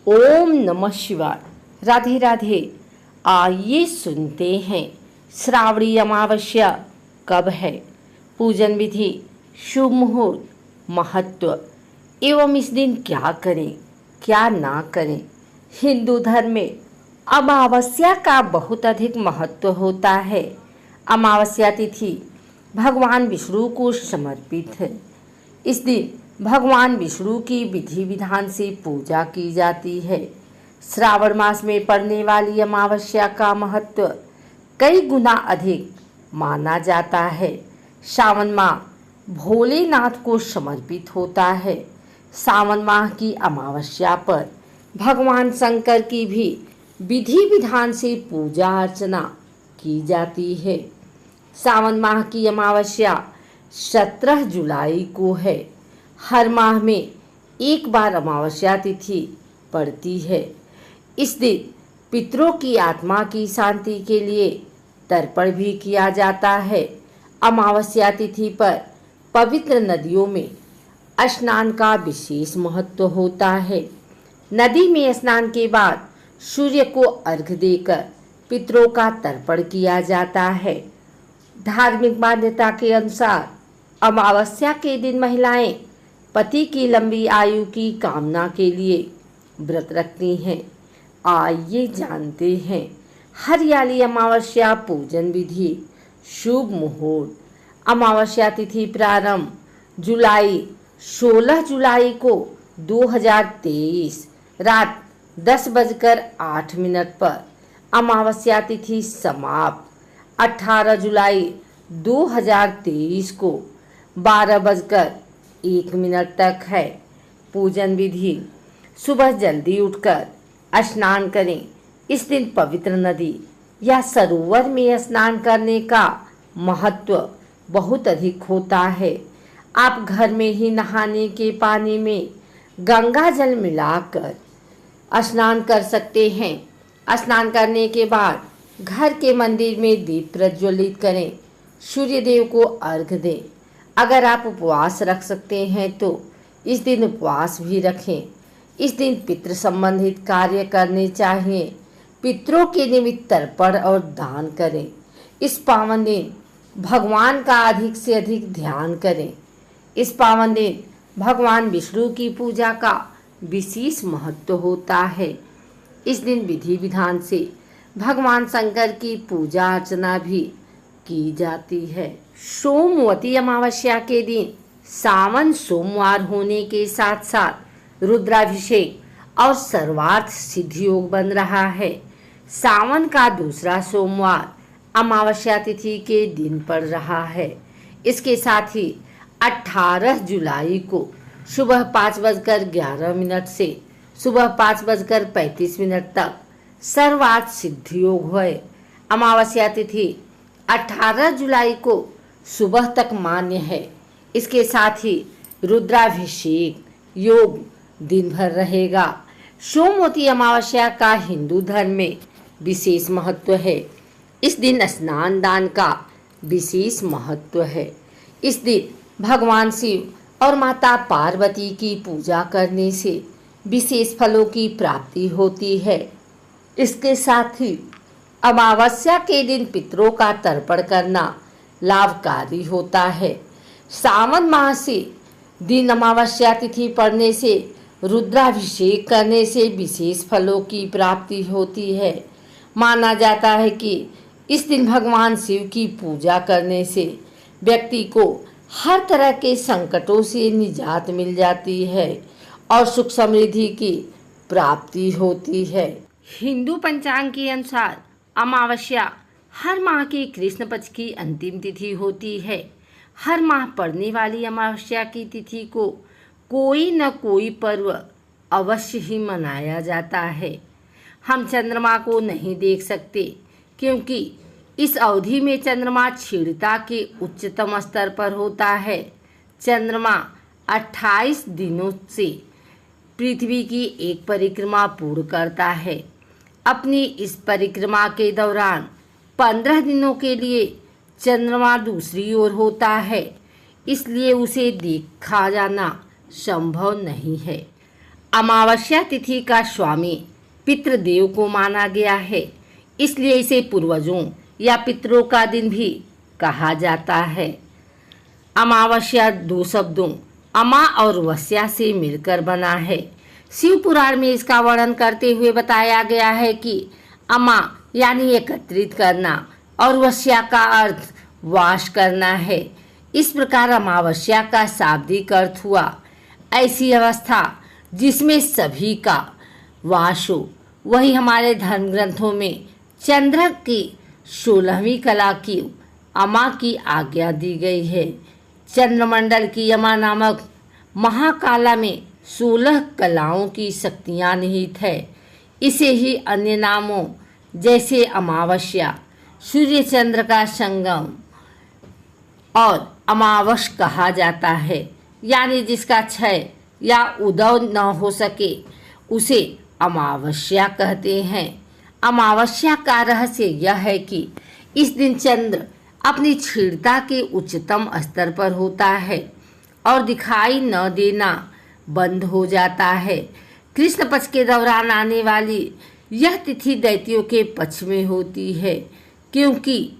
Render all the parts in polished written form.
ओम नमः शिवाय। राधे राधे। आइए सुनते हैं श्रावणी अमावस्या कब है, पूजन विधि, शुभ मुहूर्त, महत्व एवं इस दिन क्या करें क्या ना करें। हिंदू धर्म में अमावस्या का बहुत अधिक महत्व होता है। अमावस्या तिथि भगवान विष्णु को समर्पित है। इस दिन भगवान विष्णु की विधि विधान से पूजा की जाती है। श्रावण मास में पड़ने वाली अमावस्या का महत्व कई गुना अधिक माना जाता है। सावन माह भोलेनाथ को समर्पित होता है। सावन माह की अमावस्या पर भगवान शंकर की भी विधि विधान से पूजा अर्चना की जाती है। सावन माह की अमावस्या 17 जुलाई को है। हर माह में एक बार अमावस्या तिथि पड़ती है। इस दिन पितरों की आत्मा की शांति के लिए तर्पण भी किया जाता है। अमावस्या तिथि पर पवित्र नदियों में स्नान का विशेष महत्व होता है। नदी में स्नान के बाद सूर्य को अर्घ्य देकर पितरों का तर्पण किया जाता है। धार्मिक मान्यता के अनुसार अमावस्या के दिन महिलाएं पति की लंबी आयु की कामना के लिए व्रत रखती हैं। आइए जानते हैं हरियाली अमावस्या पूजन विधि, शुभ मुहूर्त। अमावस्या तिथि प्रारंभ 16 जुलाई को 2023 रात 10:08 पर। अमावस्या तिथि समाप्त 18 जुलाई 2023 को 12:01 तक है। पूजन विधि: सुबह जल्दी उठकर स्नान करें। इस दिन पवित्र नदी या सरोवर में स्नान करने का महत्व बहुत अधिक होता है। आप घर में ही नहाने के पानी में गंगा जल मिलाकर स्नान कर सकते हैं। स्नान करने के बाद घर के मंदिर में दीप प्रज्वलित करें। सूर्य देव को अर्घ्य दें। अगर आप उपवास रख सकते हैं तो इस दिन उपवास भी रखें। इस दिन पितृ संबंधित कार्य करने चाहिए। पितरों के निमित्त तर्पण और दान करें। इस पावन दिन भगवान का अधिक से अधिक ध्यान करें। इस पावन दिन भगवान विष्णु की पूजा का विशेष महत्व होता है। इस दिन विधि विधान से भगवान शंकर की पूजा अर्चना भी की जाती है। सोमवती अमावस्या के दिन सावन सोमवार होने के साथ साथ रुद्राभिषेक और सर्वार्थ सिद्धि योग बन रहा है। सावन का दूसरा सोमवार अमावस्या तिथि के दिन पड़ रहा है। इसके साथ ही 18 जुलाई को सुबह 5:11 से सुबह 5:35 तक सर्वार्थ सिद्धि योग है। अमावस्या तिथि 18 जुलाई को सुबह तक मान्य है। इसके साथ ही रुद्राभिषेक योग दिन भर रहेगा। सोमवती अमावस्या का हिंदू धर्म में विशेष महत्व है। इस दिन स्नान दान का विशेष महत्व है। इस दिन भगवान शिव और माता पार्वती की पूजा करने से विशेष फलों की प्राप्ति होती है। इसके साथ ही अमावस्या के दिन पितरों का तर्पण करना लाभकारी होता है। सावन माह से दिन अमावस्या तिथि पड़ने से रुद्राभिषेक करने से विशेष फलों की प्राप्ति होती है। माना जाता है कि इस दिन भगवान शिव की पूजा करने से व्यक्ति को हर तरह के संकटों से निजात मिल जाती है और सुख समृद्धि की प्राप्ति होती है। हिंदू पंचांग के अनुसार अमावस्या हर माह की कृष्ण पक्ष की अंतिम तिथि होती है। हर माह पड़ने वाली अमावस्या की तिथि को कोई न कोई पर्व अवश्य ही मनाया जाता है। हम चंद्रमा को नहीं देख सकते क्योंकि इस अवधि में चंद्रमा क्षीणता के उच्चतम स्तर पर होता है। चंद्रमा 28 दिनों से पृथ्वी की एक परिक्रमा पूर्ण करता है। अपनी इस परिक्रमा के दौरान 15 दिनों के लिए चंद्रमा दूसरी ओर होता है, इसलिए उसे देखा जाना संभव नहीं है। अमावस्या तिथि का स्वामी पितृदेव को माना गया है, इसलिए इसे पूर्वजों या पितरों का दिन भी कहा जाता है। अमावस्या दो शब्दों अमा और वस्या से मिलकर बना है। शिव पुराण में इसका वर्णन करते हुए बताया गया है कि अमा यानी एकत्रित करना और वस्या का अर्थ वास करना है। इस प्रकार अमावस्या का शाब्दिक अर्थ हुआ ऐसी अवस्था जिसमें सभी का वास हो। वही हमारे धर्म ग्रंथों में चंद्र की 16वीं कला की अमा की आज्ञा दी गई है। चंद्रमंडल की यमा नामक महाकाला में 16 कलाओं की शक्तियां निहित है। इसे ही अन्य नामों जैसे अमावस्या, सूर्य चंद्र का संगम और अमावस कहा जाता है, यानी जिसका क्षय या उदय न हो सके उसे अमावस्या कहते हैं। अमावस्या का रहस्य यह है कि इस दिन चंद्र अपनी क्षीणता के उच्चतम स्तर पर होता है और दिखाई न देना बंद हो जाता है। कृष्ण पक्ष के दौरान आने वाली यह तिथि दैत्यों के पक्ष में होती है, क्योंकि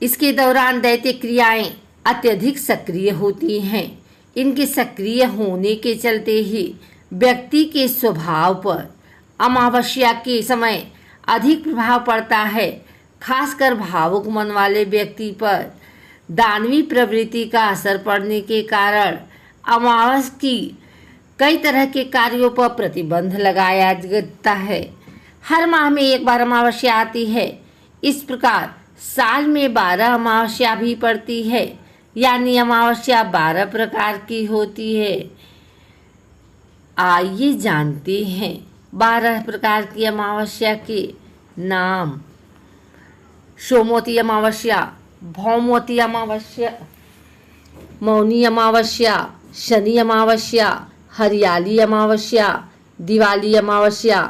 इसके दौरान दैत्य क्रियाएं अत्यधिक सक्रिय होती हैं। इनके सक्रिय होने के चलते ही व्यक्ति के स्वभाव पर अमावस्या के समय अधिक प्रभाव पड़ता है। खासकर भावुक मन वाले व्यक्ति पर दानवी प्रवृत्ति का असर पड़ने के कारण अमावस की कई तरह के कार्यों पर प्रतिबंध लगाया जाता है। हर माह में एक बार अमावस्या आती है। इस प्रकार साल में 12 अमावस्या भी पड़ती है, यानी अमावस्या 12 प्रकार की होती है। आइए जानते हैं 12 प्रकार की अमावस्या के नाम। सोमवती अमावस्या, भौमवती अमावस्या, मौनी अमावस्या, शनि अमावस्या, हरियाली अमावस्या, दिवाली अमावस्या,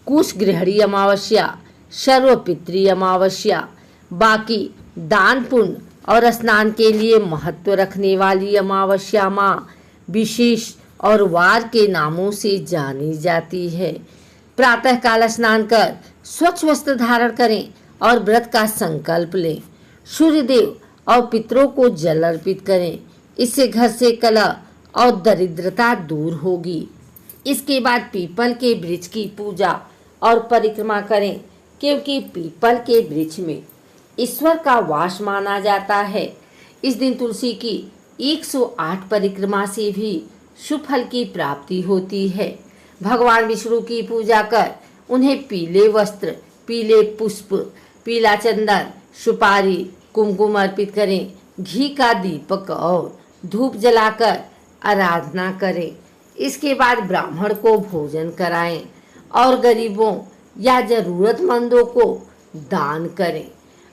कुशग्रहणी अमावस्या, सर्वपितृ अमावस्या। बाकी दान पुण्य और स्नान के लिए महत्व रखने वाली अमावस्या माँ विशेष और वार के नामों से जानी जाती है। प्रातः काल स्नान कर स्वच्छ वस्त्र धारण करें और व्रत का संकल्प लें। सूर्यदेव और पितरों को जल अर्पित करें। इससे घर से कलह और दरिद्रता दूर होगी। इसके बाद पीपल के वृक्ष की पूजा और परिक्रमा करें, क्योंकि पीपल के वृक्ष में ईश्वर का वास माना जाता है। इस दिन तुलसी की 108 परिक्रमा से भी शुभ फल की प्राप्ति होती है। भगवान विष्णु की पूजा कर उन्हें पीले वस्त्र, पीले पुष्प, पीला चंदन, सुपारी, कुमकुम अर्पित करें। घी का दीपक और धूप जलाकर आराधना करें। इसके बाद ब्राह्मण को भोजन कराएं और गरीबों या जरूरतमंदों को दान करें।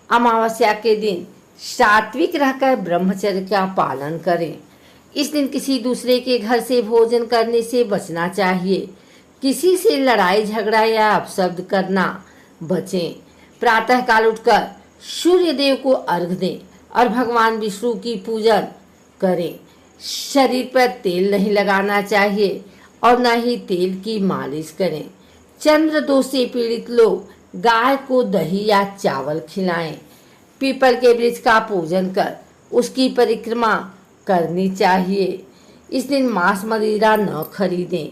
अमावस्या के दिन सात्विक रहकर ब्रह्मचर्य का पालन करें। इस दिन किसी दूसरे के घर से भोजन करने से बचना चाहिए। किसी से लड़ाई झगड़ा या अपशब्द करना बचें। प्रातः काल उठकर सूर्य देव को अर्घ दें और भगवान विष्णु की पूजन करें। शरीर पर तेल नहीं लगाना चाहिए और न ही तेल की मालिश करें। चंद्र दोष से पीड़ित लोग गाय को दही या चावल खिलाएं। पीपल के वृक्ष का पूजन कर उसकी परिक्रमा करनी चाहिए। इस दिन मांस मदिरा न खरीदें,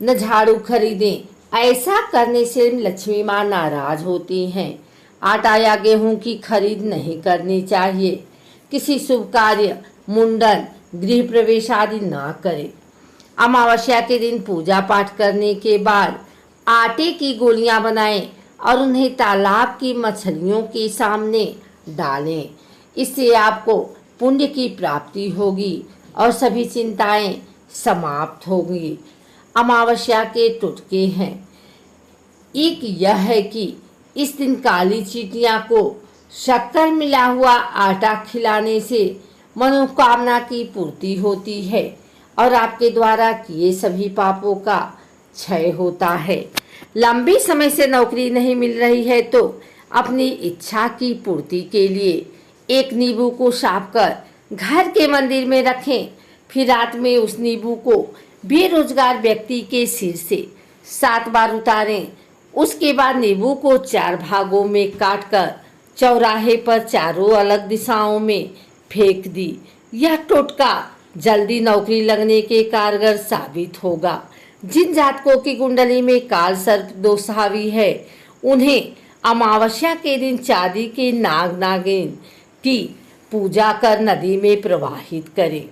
न झाड़ू खरीदें। ऐसा करने से लक्ष्मी माँ नाराज होती हैं। आटा या गेहूं की खरीद नहीं करनी चाहिए। किसी शुभ कार्य, मुंडन, गृह प्रवेश आदि न करें। अमावस्या के दिन पूजा पाठ करने के बाद आटे की गोलियां बनाएं और उन्हें तालाब की मछलियों के सामने डालें। इससे आपको पुण्य की प्राप्ति होगी और सभी चिंताएं समाप्त होंगी। अमावस्या के टुटके हैं। एक यह है कि इस दिन काली चींटियां को शक्कर मिला हुआ आटा खिलाने से मनोकामना की पूर्ति होती है और आपके द्वारा किए सभी पापों का क्षय होता है। लंबे समय से नौकरी नहीं मिल रही है तो अपनी इच्छा की पूर्ति के लिए एक नींबू को साफ कर घर के मंदिर में रखें। फिर रात में उस नींबू को बेरोजगार व्यक्ति के सिर से 7 बार उतारें। उसके बाद नींबू को 4 भागों में काटकर चौराहे पर चारों अलग दिशाओं में फेंक दी। यह टोटका जल्दी नौकरी लगने के कारगर साबित होगा। जिन जातकों की कुंडली में काल सर्प दोष हावी है, उन्हें अमावस्या के दिन चांदी के नाग नागिन की पूजा कर नदी में प्रवाहित करें।